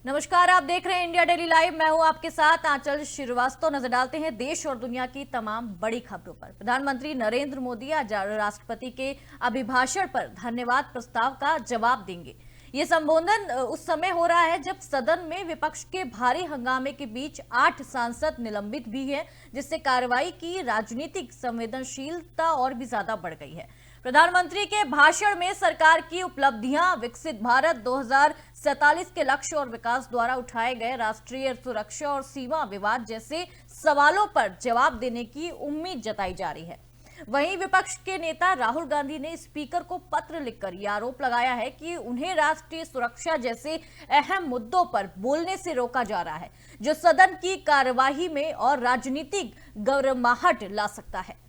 नमस्कार, आप देख रहे हैं इंडिया डेली लाइव। मैं हूं आपके साथ आंचल श्रीवास्तव। नजर डालते हैं देश और दुनिया की तमाम बड़ी खबरों पर। प्रधानमंत्री नरेंद्र मोदी आज राष्ट्रपति के अभिभाषण पर धन्यवाद प्रस्ताव का जवाब देंगे। ये संबोधन उस समय हो रहा है जब सदन में विपक्ष के भारी हंगामे के बीच 8 सांसद निलंबित भी हैं, जिससे कार्रवाई की राजनीतिक संवेदनशीलता और भी ज्यादा बढ़ गई है। प्रधानमंत्री के भाषण में सरकार की उपलब्धियां, विकसित भारत 2047 के लक्ष्य और विकास द्वारा उठाए गए राष्ट्रीय सुरक्षा और सीमा विवाद जैसे सवालों पर जवाब देने की उम्मीद जताई जा रही है। वहीं विपक्ष के नेता राहुल गांधी ने स्पीकर को पत्र लिखकर यह आरोप लगाया है कि उन्हें राष्ट्रीय सुरक्षा जैसे अहम मुद्दों पर बोलने से रोका जा रहा है, जो सदन की कार्यवाही में और राजनीतिक गर्माहट ला सकता है।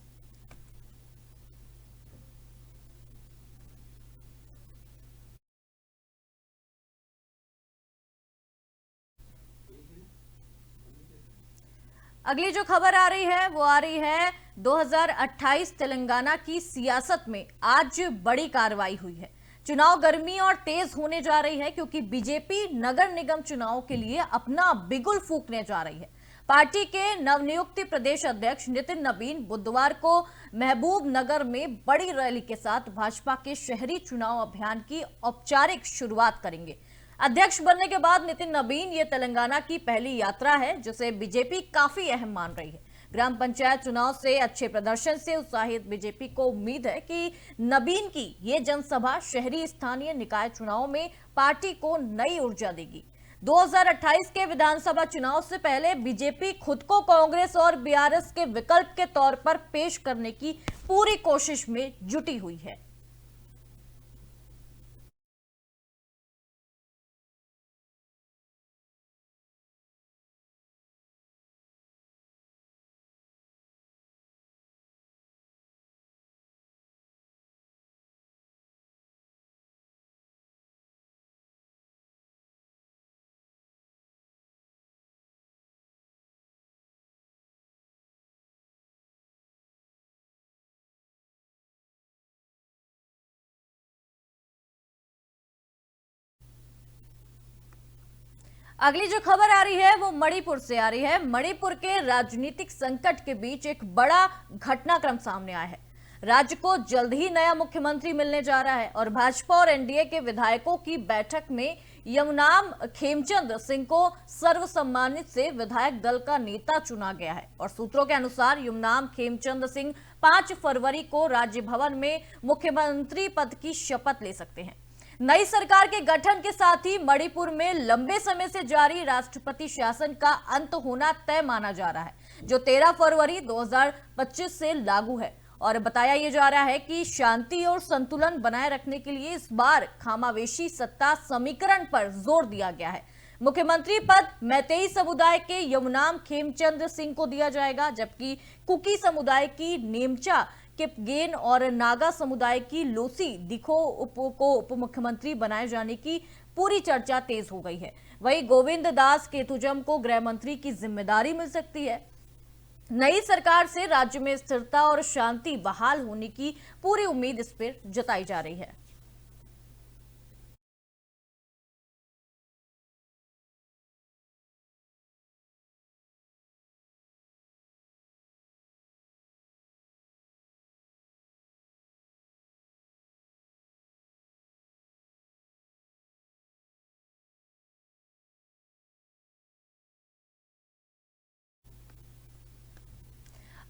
अगली जो खबर आ रही है वो आ रही है 2028 तेलंगाना की सियासत में आज बड़ी कार्रवाई हुई है। चुनाव गर्मी और तेज होने जा रही है क्योंकि बीजेपी नगर निगम चुनाव के लिए अपना बिगुल फूंकने जा रही है। पार्टी के नवनियुक्त प्रदेश अध्यक्ष नितिन नबीन बुधवार को महबूब नगर में बड़ी रैली के साथ भाजपा के शहरी चुनाव अभियान की औपचारिक शुरुआत करेंगे। अध्यक्ष बनने के बाद नितिन नबीन ये तेलंगाना की पहली यात्रा है, जिसे बीजेपी काफी अहम मान रही है। ग्राम पंचायत चुनाव से अच्छे प्रदर्शन से उत्साहित बीजेपी को उम्मीद है कि नबीन की ये जनसभा शहरी स्थानीय निकाय चुनाव में पार्टी को नई ऊर्जा देगी। 2028 के विधानसभा चुनाव से पहले बीजेपी खुद को कांग्रेस और बीआरएस के विकल्प के तौर पर पेश करने की पूरी कोशिश में जुटी हुई है। अगली जो खबर आ रही है वो मणिपुर से आ रही है। मणिपुर के राजनीतिक संकट के बीच एक बड़ा घटनाक्रम सामने आया है। राज्य को जल्द ही नया मुख्यमंत्री मिलने जा रहा है और भाजपा और एनडीए के विधायकों की बैठक में यमुनाम खेमचंद सिंह को सर्वसम्मानित से विधायक दल का नेता चुना गया है। और सूत्रों के अनुसार यमुनाम खेमचंद सिंह 5 फरवरी को राज्य भवन में मुख्यमंत्री पद की शपथ ले सकते हैं। नई सरकार के गठन के साथ ही मणिपुर में लंबे समय से जारी राष्ट्रपति शासन का अंत होना तय माना जा रहा है, जो 13 फरवरी 2025 से लागू है। और बताया यह जा रहा है कि शांति और संतुलन बनाए रखने के लिए इस बार खामावेशी सत्ता समीकरण पर जोर दिया गया है। मुख्यमंत्री पद मैतेई समुदाय के यमुनाम खेमचंद सिंह को दिया जाएगा, जबकि कुकी समुदाय की नेमचा किपगेन और नागा समुदाय की लोसी दिखो को उप मुख्यमंत्री बनाए जाने की पूरी चर्चा तेज हो गई है। वहीं गोविंद दास केतुजम को गृह मंत्री की जिम्मेदारी मिल सकती है। नई सरकार से राज्य में स्थिरता और शांति बहाल होने की पूरी उम्मीद इस पर जताई जा रही है।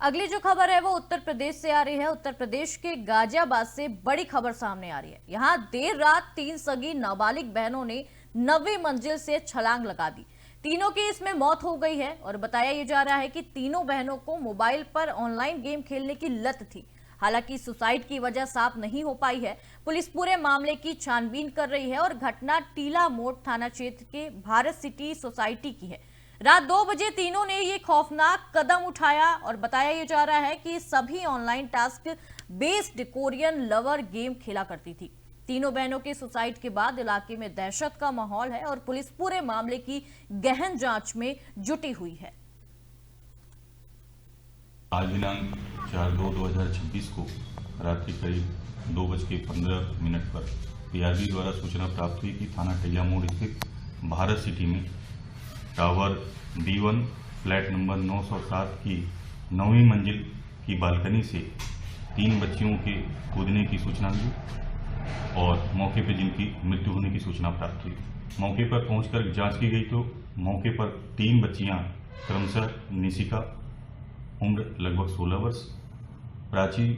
अगली जो खबर है वो उत्तर प्रदेश से आ रही है। उत्तर प्रदेश के गाजियाबाद से बड़ी खबर सामने आ रही है। यहां देर रात 3 सगी नाबालिग बहनों ने 9वीं मंजिल से छलांग लगा दी। तीनों की इसमें मौत हो गई है और बताया यह जा रहा है कि तीनों बहनों को मोबाइल पर ऑनलाइन गेम खेलने की लत थी। हालांकि सुसाइड की वजह साफ नहीं हो पाई है। पुलिस पूरे मामले की छानबीन कर रही है और घटना टीला मोड़ थाना क्षेत्र के भारत सिटी सोसाइटी की है। रात 2 बजे तीनों ने ये खौफनाक कदम उठाया और बताया यह जा रहा है कि सभी online task based Korean lover game खेला करती थी। तीनों बहनों के सुसाइड के बाद इलाके में दहशत का माहौल है और पुलिस पूरे मामले की गहन जांच में जुटी हुई है। आज दिनांक 4/2/2026 को रात्रि करीब 2:15 पर पीआरबी द्वारा सूचना प्राप्त हुई कि थाना टैया मोड़ स्थित भारत सिटी में टावर B1 फ्लैट नंबर 907 की 9वीं मंजिल की बालकनी से 3 बच्चियों के कूदने की सूचना मिली और मौके पर जिनकी मृत्यु होने की सूचना प्राप्त हुई। मौके पर पहुंचकर जांच की गई तो मौके पर 3 बच्चियां क्रमशः निशिका उम्र लगभग 16 वर्ष, प्राची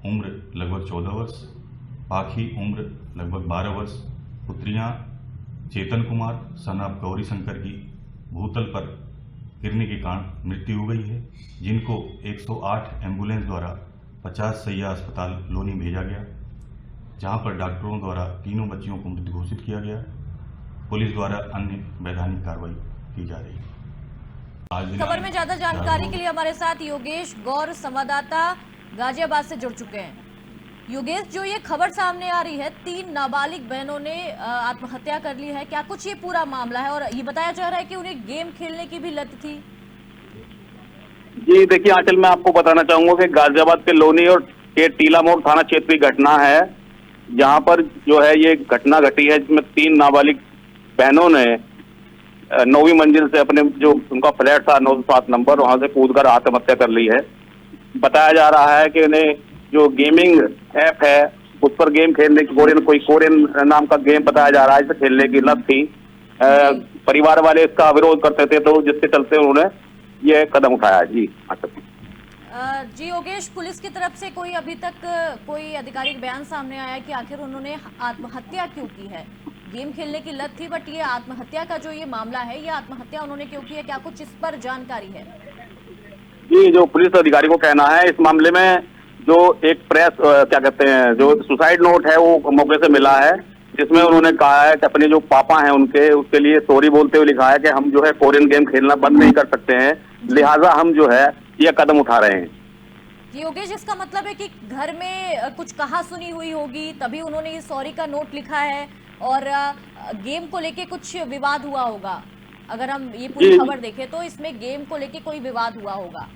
उम्र लगभग 14 वर्ष, पाखी उम्र लगभग 12 वर्ष, पुत्रियां चेतन कुमार सन ऑफ गौरी शंकर की भूतल पर गिरने के कारण मृत्यु हो गई है, जिनको 108 एम्बुलेंस द्वारा 50 सैया अस्पताल लोनी भेजा गया, जहां पर डॉक्टरों द्वारा तीनों बच्चियों को मृत घोषित किया गया। पुलिस द्वारा अन्य वैधानिक कार्रवाई की जा रही है। खबर में ज्यादा जानकारी के लिए हमारे साथ योगेश गौर संवाददाता गाजियाबाद से जुड़ चुके हैं। योगेश, जो ये खबर सामने आ रही है 3 नाबालिग बहनों ने आत्महत्या कर ली है, क्या कुछ ये पूरा मामला है? और ये बताया जा रहा है कि उन्हें गेम खेलने की भी लत थी। जी देखिए आंचल, मैं आपको बताना चाहूंगा कि गाजियाबाद के लोनी और के टीला मोड़ थाना क्षेत्र की घटना है, जहां पर जो है ये घटना घटी है, जिसमें 3 नाबालिग बहनों ने 9वीं मंजिल से अपने जो उनका फ्लैट था 907 नंबर, वहां से कूदकर आत्महत्या कर ली है। बताया जा रहा है कि उन्हें जो गेमिंग ऐप है उस पर गेम खेलने की कोरियन नाम का गेम बताया जा रहा है, इसे खेलने की लत थी। परिवार वाले इसका विरोध करते थे, तो जिसके चलते उन्होंने ये कदम उठाया। जी योगेश, पुलिस की तरफ से कोई अभी तक कोई आधिकारिक बयान सामने आया कि आखिर उन्होंने आत्महत्या क्यों की है? गेम खेलने की लत थी, बट ये आत्महत्या का जो ये मामला है, ये आत्महत्या उन्होंने क्यों की है, क्या कुछ इस पर जानकारी है? जी, जो पुलिस अधिकारी को कहना है इस मामले में, जो एक प्रेस क्या कहते हैं, जो सुसाइड नोट है वो मौके से मिला है, जिसमें उन्होंने कहा है कि अपने जो पापा हैं उसके लिए सॉरी बोलते हुए लिखा है कि हम जो है कोरियन गेम खेलना बंद नहीं कर सकते हैं, लिहाजा हम जो है ये कदम उठा रहे हैं। योगेश, इसका मतलब है कि घर में कुछ कहा सुनी हुई होगी, तभी उन्होंने ये सॉरी का नोट लिखा है, और गेम को लेके कुछ विवाद हुआ होगा। अगर हम ये पूरी खबर देखें तो इसमें गेम को लेके कोई विवाद हुआ होगा।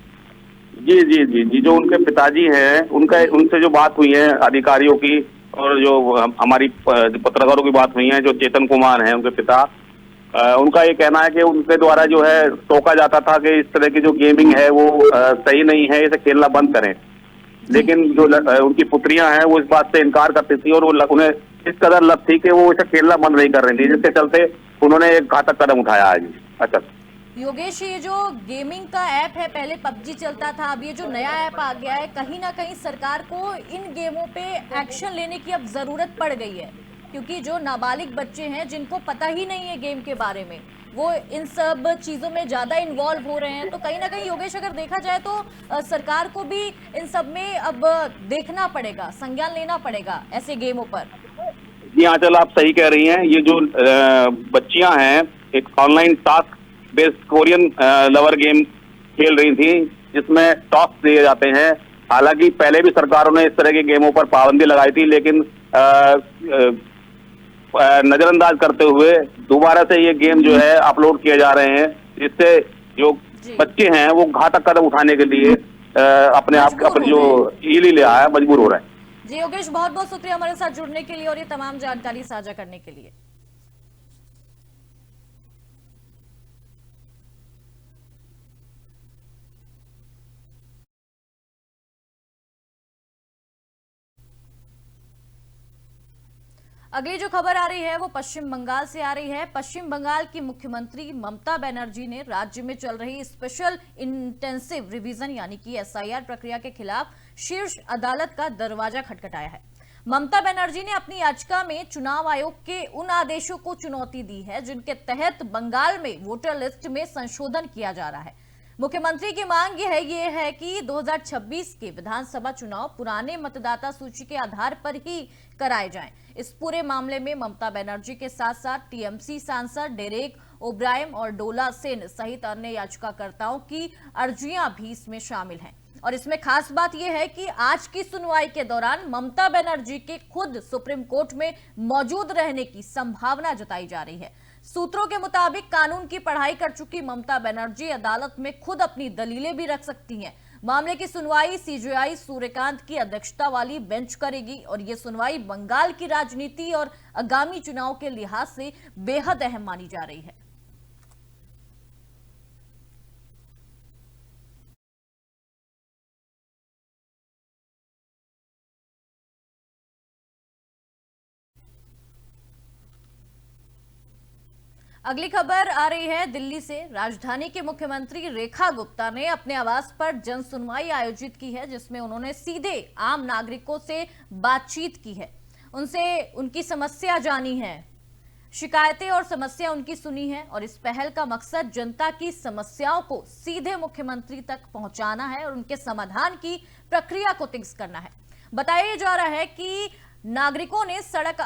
जी जी जी जी, जो उनके पिताजी हैं उनसे जो बात हुई है अधिकारियों की, और जो हमारी पत्रकारों की बात हुई है, जो चेतन कुमार हैं उनके पिता, उनका ये कहना है कि उनके द्वारा जो है टोका जाता था कि इस तरह की जो गेमिंग है वो सही नहीं है, इसे खेलना बंद करें। लेकिन जो उनकी पुत्रियां हैं वो इस बात से इनकार करती थी, और वो उन्हें इस कदर लत थी कि वो इसे खेलना बंद नहीं कर रही थी, जिसके चलते उन्होंने एक घातक कदम उठाया है। अच्छा योगेश, ये जो गेमिंग का ऐप है, पहले PUBG चलता था, अब ये जो नया ऐप आ गया है, कहीं ना कहीं सरकार को इन गेमों पे एक्शन लेने की अब जरूरत पड़ गई है, क्योंकि जो नाबालिग बच्चे हैं जिनको पता ही नहीं है गेम के बारे में, वो इन सब चीजों में ज्यादा इन्वॉल्व हो रहे हैं। तो कहीं ना कहीं योगेश, अगर देखा जाए तो सरकार को भी इन सब में अब देखना पड़ेगा, संज्ञान लेना पड़ेगा ऐसे गेमों पर। जी आंचल, आप सही कह रही हैं। ये जो बच्चियां हैं एक online task based Korean lover game खेल रही थी, जिसमें टास्क दिए जाते हैं। हालांकि पहले भी सरकारों ने इस तरह के गेमों पर पाबंदी लगाई थी, लेकिन नजरअंदाज करते हुए दोबारा से ये गेम जो है अपलोड किए जा रहे हैं, जिससे जो बच्चे हैं वो घातक कदम उठाने के लिए अपने आप अपनी जो ईली ले आया मजबूर हो रहे हैं। जी योगेश, बहुत बहुत शुक्रिया हमारे साथ जुड़ने के लिए और ये तमाम जानकारी साझा करने के लिए। अगली जो खबर आ रही है वो पश्चिम बंगाल से आ रही है। पश्चिम बंगाल की मुख्यमंत्री ममता बनर्जी ने राज्य में चल रही स्पेशल इंटेंसिव रिवीजन यानी कि SIR प्रक्रिया के खिलाफ शीर्ष अदालत का दरवाजा खटखटाया है। ममता बनर्जी ने अपनी याचिका में चुनाव आयोग के उन आदेशों को चुनौती दी है जिनके तहत बंगाल में वोटर लिस्ट में संशोधन किया जा रहा है। मुख्यमंत्री की मांग ये है कि 2026 के विधानसभा चुनाव पुराने मतदाता सूची के आधार पर ही कराए जाएं। इस पूरे मामले में ममता बनर्जी के साथ साथ TMC सांसद डेरेक ओब्रायन और डोला सेन सहित अन्य याचिकाकर्ताओं की अर्जियां भी इसमें शामिल हैं। और इसमें खास बात यह है कि आज की सुनवाई के दौरान ममता बनर्जी के खुद सुप्रीम कोर्ट में मौजूद रहने की संभावना जताई जा रही है। सूत्रों के मुताबिक कानून की पढ़ाई कर चुकी ममता बनर्जी अदालत में खुद अपनी दलीलें भी रख सकती हैं। मामले की सुनवाई सीजेआई सूर्यकांत की अध्यक्षता वाली बेंच करेगी और यह सुनवाई बंगाल की राजनीति और आगामी चुनाव के लिहाज से बेहद अहम मानी जा रही है। अगली खबर आ रही है दिल्ली से। राजधानी के मुख्यमंत्री रेखा गुप्ता ने अपने आवास पर जन सुनवाई आयोजित की है, जिसमें उन्होंने सीधे आम नागरिकों से बातचीत की है, उनसे उनकी समस्या जानी है, शिकायतें और समस्या उनकी सुनी है और इस पहल का मकसद जनता की समस्याओं को सीधे मुख्यमंत्री तक पहुंचाना है और उनके समाधान की प्रक्रिया को तेज करना है। बताया जा रहा है कि नागरिकों ने सड़क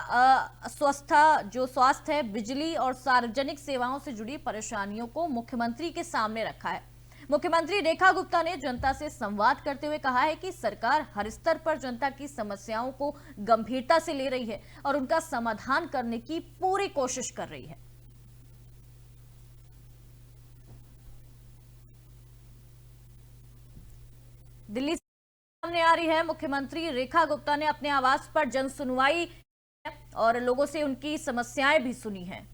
स्वास्थ्य, बिजली और सार्वजनिक सेवाओं से जुड़ी परेशानियों को मुख्यमंत्री के सामने रखा है। मुख्यमंत्री रेखा गुप्ता ने जनता से संवाद करते हुए कहा है कि सरकार हर स्तर पर जनता की समस्याओं को गंभीरता से ले रही है और उनका समाधान करने की पूरी कोशिश कर रही है। दिल्ली सामने आ रही है, मुख्यमंत्री रेखा गुप्ता ने अपने आवास पर जन सुनवाई और लोगों से उनकी समस्याएं भी सुनी हैं।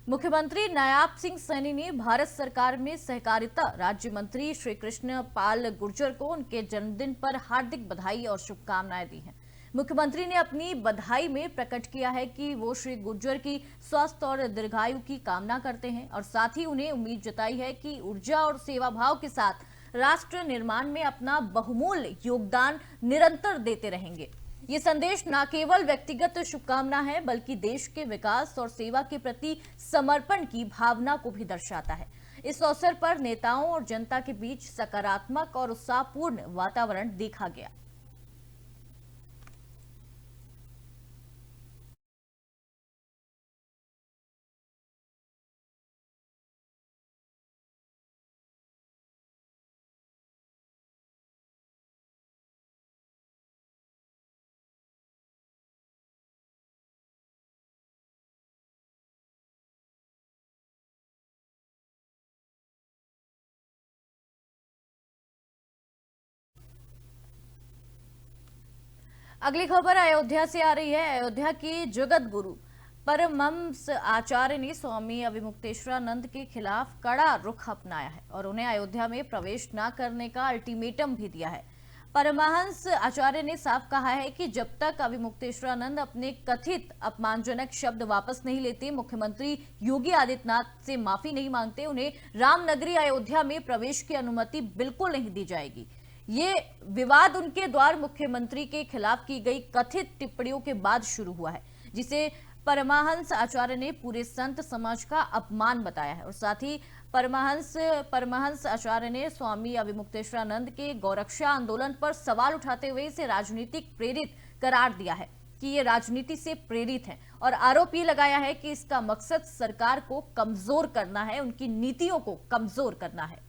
मुख्यमंत्री नायाब सिंह सैनी ने भारत सरकार में सहकारिता राज्य मंत्री श्री कृष्ण पाल गुर्जर को उनके जन्मदिन पर हार्दिक बधाई और शुभकामनाएं दी हैं। मुख्यमंत्री ने अपनी बधाई में प्रकट किया है कि वो श्री गुर्जर की स्वास्थ्य और दीर्घायु की कामना करते हैं और साथ ही उन्हें उम्मीद जताई है कि ऊर्जा और सेवा भाव के साथ राष्ट्र निर्माण में अपना बहुमूल्य योगदान निरंतर देते रहेंगे। ये संदेश न केवल व्यक्तिगत शुभकामना है, बल्कि देश के विकास और सेवा के प्रति समर्पण की भावना को भी दर्शाता है। इस अवसर पर नेताओं और जनता के बीच सकारात्मक और उत्साहपूर्ण वातावरण देखा गया। अगली खबर अयोध्या से आ रही है। अयोध्या की जगत गुरु परमहंस आचार्य ने स्वामी अविमुक्तेश्वरानंद के खिलाफ कड़ा रुख अपनाया है और उन्हें अयोध्या में प्रवेश न करने का अल्टीमेटम भी दिया है। परमहंस आचार्य ने साफ कहा है कि जब तक अविमुक्तेश्वरानंद अपने कथित अपमानजनक शब्द वापस नहीं लेते, मुख्यमंत्री योगी आदित्यनाथ से माफी नहीं मांगते, उन्हें रामनगरी अयोध्या में प्रवेश की अनुमति बिल्कुल नहीं दी जाएगी। ये विवाद उनके द्वारा मुख्यमंत्री के खिलाफ की गई कथित टिप्पणियों के बाद शुरू हुआ है, जिसे परमहंस आचार्य ने पूरे संत समाज का अपमान बताया है और साथ ही परमहंस आचार्य ने स्वामी अविमुक्तेश्वरानंद के गौरक्षा आंदोलन पर सवाल उठाते हुए इसे राजनीतिक प्रेरित करार दिया है कि ये राजनीति से प्रेरित है और आरोप ये लगाया है कि इसका मकसद सरकार को कमजोर करना है, उनकी नीतियों को कमजोर करना है।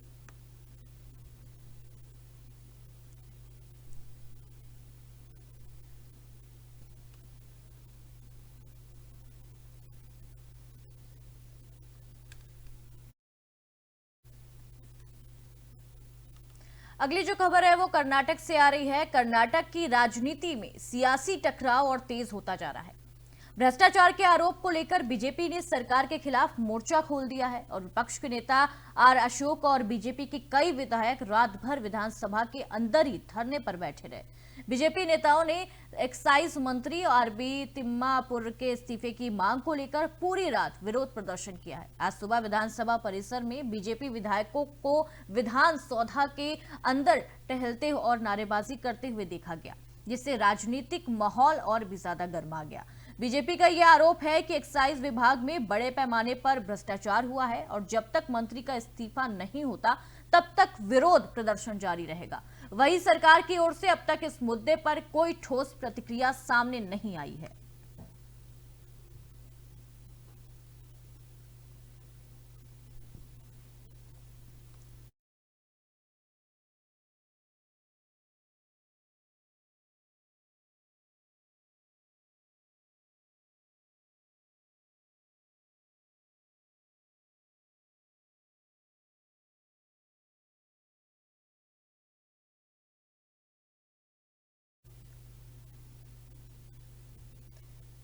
अगली जो खबर है वो कर्नाटक से आ रही है। कर्नाटक की राजनीति में सियासी टकराव और तेज होता जा रहा है। भ्रष्टाचार के आरोप को लेकर बीजेपी ने सरकार के खिलाफ मोर्चा खोल दिया है और विपक्ष के नेता आर अशोक और बीजेपी के कई विधायक रात भर विधानसभा के अंदर ही धरने पर बैठे रहे। बीजेपी नेताओं ने एक्साइज मंत्री आरबी तिम्मापुर के इस्तीफे की मांग को लेकर पूरी रात विरोध प्रदर्शन किया है। आज सुबह विधानसभा परिसर में बीजेपी विधायकों को विधान सौधा के अंदर टहलते और नारेबाजी करते हुए देखा गया, जिससे राजनीतिक माहौल और भी ज्यादा गर्मा गया। बीजेपी का यह आरोप है कि एक्साइज विभाग में बड़े पैमाने पर भ्रष्टाचार हुआ है और जब तक मंत्री का इस्तीफा नहीं होता तब तक विरोध प्रदर्शन जारी रहेगा। वहीं सरकार की ओर से अब तक इस मुद्दे पर कोई ठोस प्रतिक्रिया सामने नहीं आई है।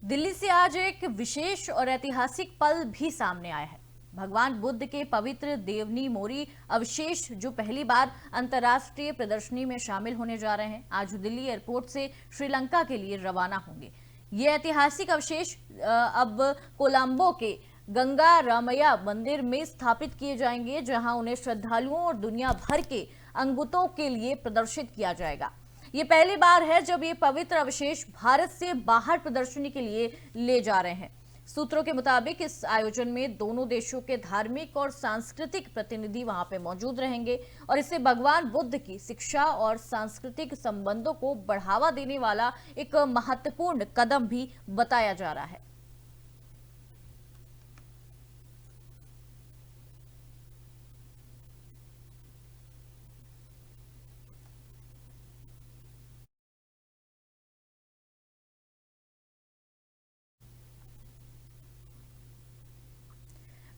दिल्ली से आज एक विशेष और ऐतिहासिक पल भी सामने आया है। भगवान बुद्ध के पवित्र देवनी मोरी अवशेष जो पहली बार अंतर्राष्ट्रीय प्रदर्शनी में शामिल होने जा रहे हैं, आज दिल्ली एयरपोर्ट से श्रीलंका के लिए रवाना होंगे। ये ऐतिहासिक अवशेष अब कोलंबो के गंगा रामैया मंदिर में स्थापित किए जाएंगे, जहां उन्हें श्रद्धालुओं और दुनिया भर के अंगुतों के लिए प्रदर्शित किया जाएगा। ये पहली बार है जब ये पवित्र अवशेष भारत से बाहर प्रदर्शनी के लिए ले जा रहे हैं। सूत्रों के मुताबिक इस आयोजन में दोनों देशों के धार्मिक और सांस्कृतिक प्रतिनिधि वहां पे मौजूद रहेंगे और इसे भगवान बुद्ध की शिक्षा और सांस्कृतिक संबंधों को बढ़ावा देने वाला एक महत्वपूर्ण कदम भी बताया जा रहा है।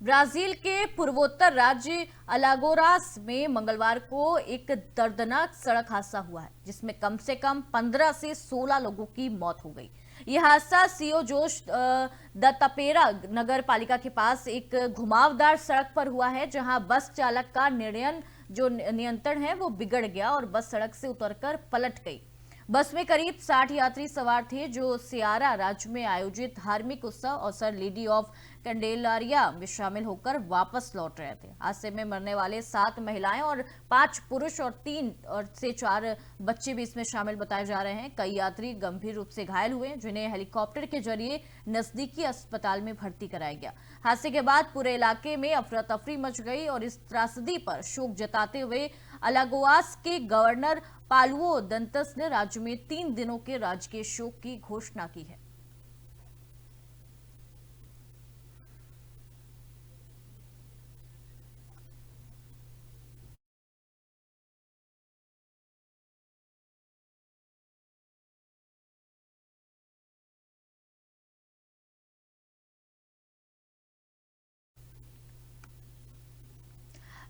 ब्राजील के पूर्वोत्तर राज्य अलागोरास में मंगलवार को एक दर्दनाक सड़क हादसा हुआ है, जिसमें कम से कम 15 से 16 लोगों की मौत हो गई। यह हादसा सियो जोश द तपेरा नगर पालिका के पास एक घुमावदार सड़क पर हुआ है, जहां बस चालक का नियंत्रण है वो बिगड़ गया और बस सड़क से उतरकर पलट गई। बस में करीब 60 यात्री सवार थे जो सियारा राज्य में आयोजित धार्मिक उत्सव अवसर लेडी ऑफ कैंडेलारिया में शामिल होकर वापस लौट रहे थे। हादसे में मरने वाले 7 महिलाएं और 5 पुरुष और 3 से 4 बच्चे भी इसमें शामिल बताए जा रहे हैं। कई यात्री गंभीर रूप से घायल हुए, जिन्हें हेलीकॉप्टर के जरिए नजदीकी अस्पताल में भर्ती कराया गया। हादसे के बाद पूरे इलाके में अफरा तफरी मच गई और इस त्रासदी पर शोक जताते हुए अलागोआस के गवर्नर पालुओ दंतस ने राज्य में 3 दिनों के राजकीय शोक की घोषणा की है।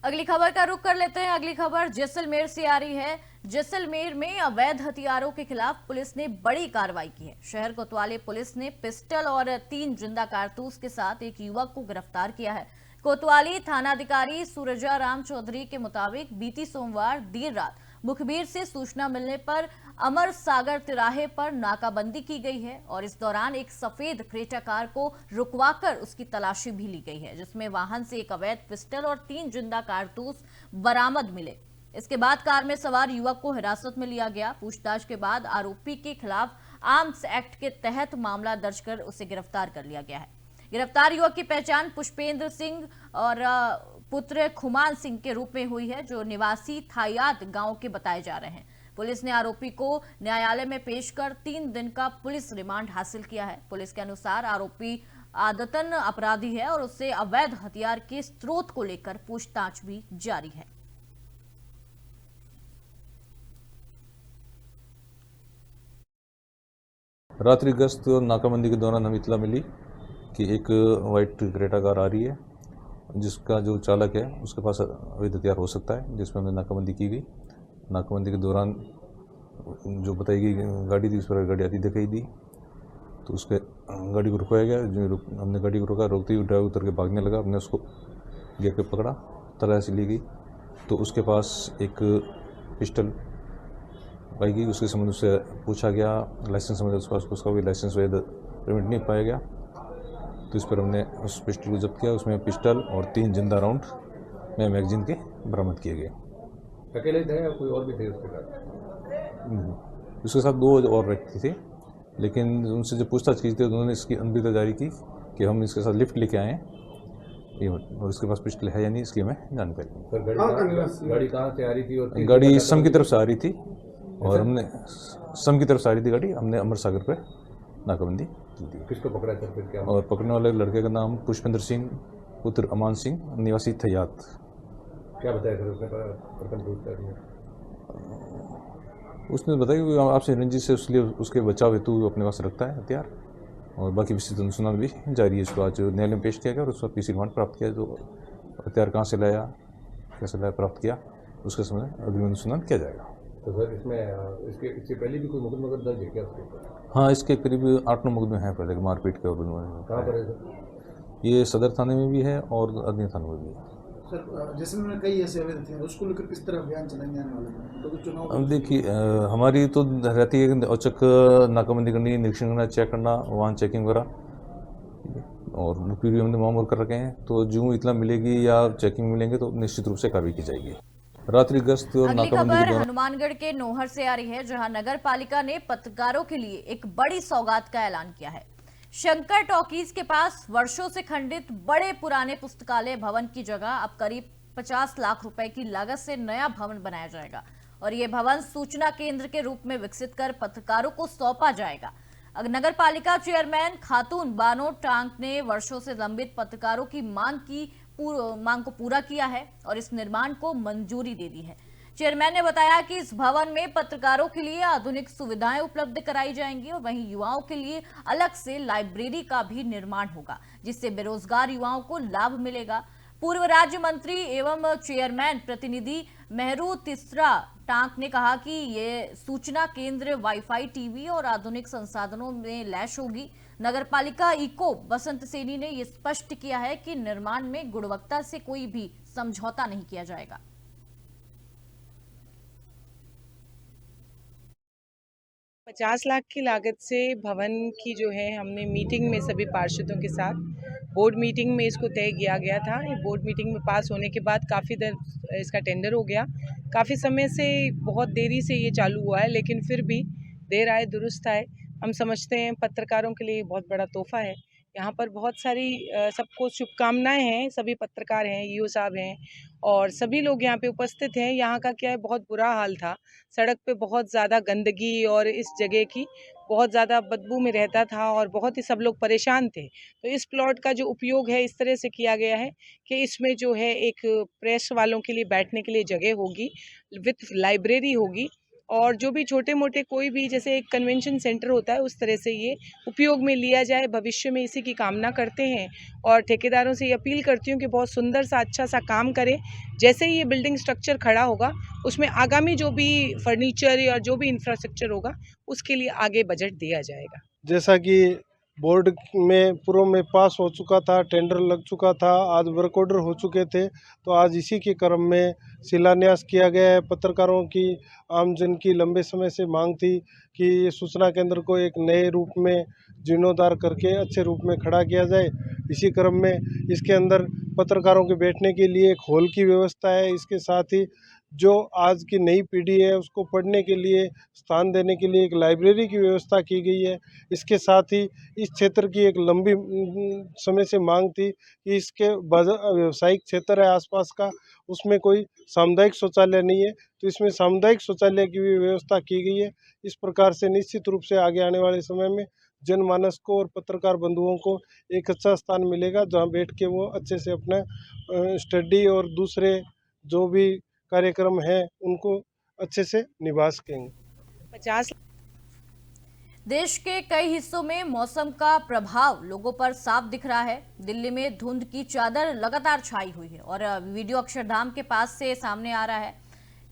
अगली खबर का रुख कर लेते हैं। अगली खबर जैसलमेर से आ रही है। जैसलमेर में अवैध हथियारों के खिलाफ पुलिस ने बड़ी कार्रवाई की है। शहर कोतवाली पुलिस ने पिस्टल और 3 जिंदा कारतूस के साथ एक युवक को गिरफ्तार किया है। कोतवाली थानाधिकारी सूरजा राम चौधरी के मुताबिक बीती सोमवार देर रात मुखबिर से सूचना मिलने पर अमर सागर तिराहे पर नाकाबंदी की गई है और इस दौरान एक सफेद क्रेटा कार को रुकवाकर उसकी तलाशी भी ली गई है, जिसमें वाहन से एक अवैध पिस्टल और 3 जिंदा कारतूस बरामद मिले। इसके बाद कार में सवार युवक को हिरासत में लिया गया। पूछताछ के बाद आरोपी के खिलाफ आर्म्स एक्ट के तहत मामला दर्ज कर उसे गिरफ्तार कर लिया गया है। गिरफ्तार युवक की पहचान पुष्पेंद्र सिंह और पुत्र खुमान सिंह के रूप में हुई है, जो निवासी थायात गांव के बताए जा रहे हैं। पुलिस ने आरोपी को न्यायालय में पेश कर 3 दिन का पुलिस रिमांड हासिल किया है। पुलिस के अनुसार आरोपी आदतन अपराधी है और उससे अवैध हथियार के स्रोत को लेकर पूछताछ भी जारी है। रात्रि गश्त और नाकाबंदी के दौरान हमें इतला मिली कि एक वाइट क्रेटा कार आ रही है, जिसका जो चालक है उसके पास अवैध हथियार हो सकता है, जिसमें हमने नाकाबंदी की गई। नाकाबंदी के दौरान जो बताई गई गाड़ी थी, उस पर गाड़ी आती दिखाई दी, तो उसके गाड़ी को रुकवाया गया। जो हमने गाड़ी को रोका, रोकते ही ड्राइवर उतर के भागने लगा। हमने उसको गिर के पकड़ा, तलाशी ली गई, तो उसके पास एक पिस्टल पाई गई। उसके संबंध से पूछा गया, लाइसेंस संबंध उसका भी लाइसेंस वैध परमिट नहीं पाया गया, तो इस पर हमने उस पिस्टल को जब्त किया। उसमें पिस्टल और 3 जिंदा राउंड में मैगजीन के बरामद किए गए। अकेले थे या कोई और भी थे उसके साथ? उसके साथ 2 और व्यक्ति थे, लेकिन उनसे जो पूछताछ की थी उन्होंने इसकी अनभिता जारी की कि हम इसके साथ लिफ्ट लेके आए हैं और इसके पास पिस्टल है या नहीं, इसकी हमें जानकारी नहीं। गाड़ी कहाँ से आ रही थी? और गाड़ी सम की तरफ से आ रही थी और हमने सम की तरफ से आ रही थी गाड़ी, हमने अमर सागर पे नाकाबंदी की थी। किसको पकड़ा था फिर? क्या और पकड़ने वाले लड़के का नाम पुष्पेंद्र सिंह पुत्र अमान सिंह, निवासी थयात। क्या बताया सर उसने? प्रथम पूछताछ में उसने बताया कि आपसे रंजित से उसके लिए उसके बचाव हेतु अपने पास रखता है हथियार, और बाकी विस्तृत अनुसंधान भी जारी है। इसको आज न्यायालय में पेश किया गया और उस पर पीसी रिमांड प्राप्त किया। जो हथियार कहाँ से लाया, कैसे लाया, प्राप्त किया, उसके समय अग्रिम अनुसंधान किया जाएगा। तो सर इसमें इससे पहले भी कोई मुकदमा वगैरह दर्ज है क्या उसके ऊपर? हाँ, इसके करीब 8-9 मुकदमे हैं पहले मारपीट के और कहाँ पर है सर? ये सदर थाने में भी है और अन्य थानों में भी है। सर जैसलमेर में कई ऐसे अवैध थे, उसको लेकर किस तरह अभियान चलाएंगे आने वाले में? क्योंकि चुनाव अब देखिए हमारी तो रहती है कि औचक नाकाबंदी करनी, निरीक्षण करना, चेक करना, वाहन चेकिंग वगैरह, और पूरी हमने मामूल कर रखे हैं। तो जो इतना मिलेगी या चेकिंग मिलेंगे तो निश्चित रूप से कार्रवाई की जाएगी। रात्रि गश्त और अगली नाकाबंदी खबर के दौरान हनुमानगढ़ के नोहर से आ रही है, जहां नगर पालिका ने पत्रकारों के लिए एक बड़ी सौगात का ऐलान किया है। शंकर टॉकीज के पास वर्षों से खंडित बड़े पुराने पुस्तकालय भवन की जगह अब करीब 50 लाख रुपए की लागत से नया भवन बनाया जाएगा और यह भवन सूचना केंद्र के रूप में विकसित कर पत्रकारों को सौंपा जाएगा। नगर पालिका चेयरमैन खातून बानो टांक ने वर्षों से लंबित पत्रकारों की मांग को पूरा किया है और इस निर्माण को मंजूरी दे दी है। चेयरमैन ने बताया कि इस भवन में पत्रकारों के लिए आधुनिक सुविधाएं उपलब्ध कराई जाएंगी और वहीं युवाओं के लिए अलग से लाइब्रेरी का भी निर्माण होगा, जिससे बेरोजगार युवाओं को लाभ मिलेगा। पूर्व राज्य मंत्री एवं चेयरमैन प्रतिनिधि मेहरू तिसरा टांक ने कहा कि ये सूचना केंद्र वाईफाई, टीवी और आधुनिक संसाधनों में लैस होगी। नगर पालिका इको बसंत सेनी ने यह स्पष्ट किया है कि निर्माण में गुणवत्ता से कोई भी समझौता नहीं किया जाएगा। ₹50 लाख की लागत से भवन की जो है हमने मीटिंग में सभी पार्षदों के साथ बोर्ड मीटिंग में इसको तय किया गया था। ये बोर्ड मीटिंग में पास होने के बाद काफ़ी देर इसका टेंडर हो गया। काफ़ी समय से बहुत देरी से ये चालू हुआ है, लेकिन फिर भी देर आए दुरुस्त आए। हम समझते हैं पत्रकारों के लिए बहुत बड़ा तोहफा है। यहाँ पर बहुत सारी सबको शुभकामनाएं हैं। सभी पत्रकार हैं, ईओ साहब हैं और सभी लोग यहाँ पे उपस्थित हैं। यहाँ का क्या है, बहुत बुरा हाल था। सड़क पे बहुत ज़्यादा गंदगी और इस जगह की बहुत ज़्यादा बदबू में रहता था और बहुत ही सब लोग परेशान थे। तो इस प्लॉट का जो उपयोग है इस तरह से किया गया है कि इसमें जो है एक प्रेस वालों के लिए बैठने के लिए जगह होगी, विथ लाइब्रेरी होगी और जो भी छोटे मोटे कोई भी जैसे एक कन्वेंशन सेंटर होता है उस तरह से ये उपयोग में लिया जाए। भविष्य में इसी की कामना करते हैं और ठेकेदारों से ये अपील करती हूँ कि बहुत सुंदर सा अच्छा सा काम करें। जैसे ही ये बिल्डिंग स्ट्रक्चर खड़ा होगा उसमें आगामी जो भी फर्नीचर या जो भी इंफ्रास्ट्रक्चर होगा उसके लिए आगे बजट दिया जाएगा। जैसा कि बोर्ड में पूर्व में पास हो चुका था, टेंडर लग चुका था, आज वर्क ऑर्डर हो चुके थे, तो आज इसी के क्रम में शिलान्यास किया गया है। पत्रकारों की, आमजन की लंबे समय से मांग थी कि ये सूचना केंद्र को एक नए रूप में जीर्णोद्धार करके अच्छे रूप में खड़ा किया जाए। इसी क्रम में इसके अंदर पत्रकारों के बैठने के लिए एक हॉल की व्यवस्था है। इसके साथ ही जो आज की नई पीढ़ी है उसको पढ़ने के लिए स्थान देने के लिए एक लाइब्रेरी की व्यवस्था की गई है। इसके साथ ही इस क्षेत्र की एक लंबी समय से मांग थी कि इसके व्यावसायिक क्षेत्र है आसपास का, उसमें कोई सामुदायिक शौचालय नहीं है, तो इसमें सामुदायिक शौचालय की भी व्यवस्था की गई है। इस प्रकार से निश्चित रूप से आगे आने वाले समय में जनमानस को और पत्रकार बंधुओं को एक अच्छा स्थान मिलेगा जहां बैठ के वो अच्छे से अपना स्टडी और दूसरे जो भी कार्यक्रम है उनको अच्छे से निभा सकेंगे। 50 देश के कई हिस्सों में मौसम का प्रभाव लोगों पर साफ दिख रहा है। दिल्ली में धुंध की चादर लगातार छाई हुई है और वीडियो अक्षरधाम के पास से सामने आ रहा है।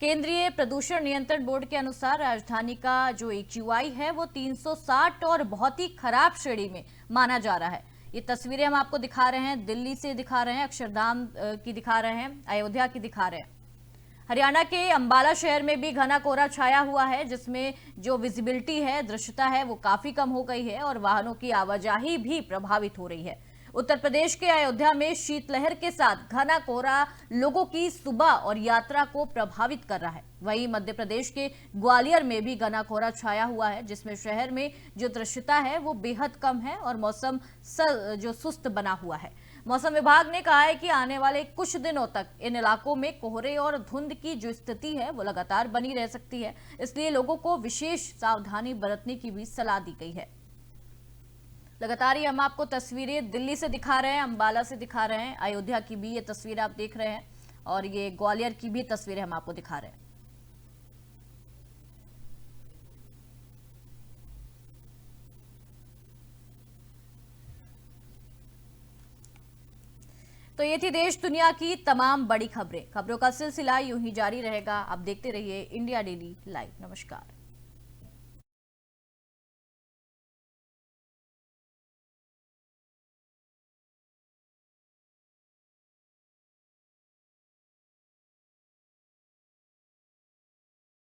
केंद्रीय प्रदूषण नियंत्रण बोर्ड के अनुसार राजधानी का जो AQI है वो 360 और बहुत ही खराब श्रेणी में माना जा रहा है। ये तस्वीरें हम आपको दिखा रहे हैं, दिल्ली से दिखा रहे हैं, अक्षरधाम की दिखा रहे हैं, अयोध्या की दिखा रहे हैं। हरियाणा के अंबाला शहर में भी घना कोहरा छाया हुआ है, जिसमें जो विजिबिलिटी है, दृश्यता है, वो काफी कम हो गई है और वाहनों की आवाजाही भी प्रभावित हो रही है। उत्तर प्रदेश के अयोध्या में शीतलहर के साथ घना कोहरा लोगों की सुबह और यात्रा को प्रभावित कर रहा है। वहीं मध्य प्रदेश के ग्वालियर में भी घना कोहरा छाया हुआ है, जिसमें शहर में जो दृश्यता है वो बेहद कम है और मौसम जो सुस्त बना हुआ है। मौसम विभाग ने कहा है कि आने वाले कुछ दिनों तक इन इलाकों में कोहरे और धुंध की जो स्थिति है वो लगातार बनी रह सकती है, इसलिए लोगों को विशेष सावधानी बरतने की भी सलाह दी गई है। लगातार ही हम आपको तस्वीरें दिल्ली से दिखा रहे हैं, अंबाला से दिखा रहे हैं, अयोध्या की भी ये तस्वीर आप देख रहे हैं और ये ग्वालियर की भी तस्वीरें हम आपको दिखा रहे हैं। तो ये थी देश दुनिया की तमाम बड़ी खबरों का सिलसिला यूं ही जारी रहेगा। आप देखते रहिए इंडिया डेली लाइव। नमस्कार।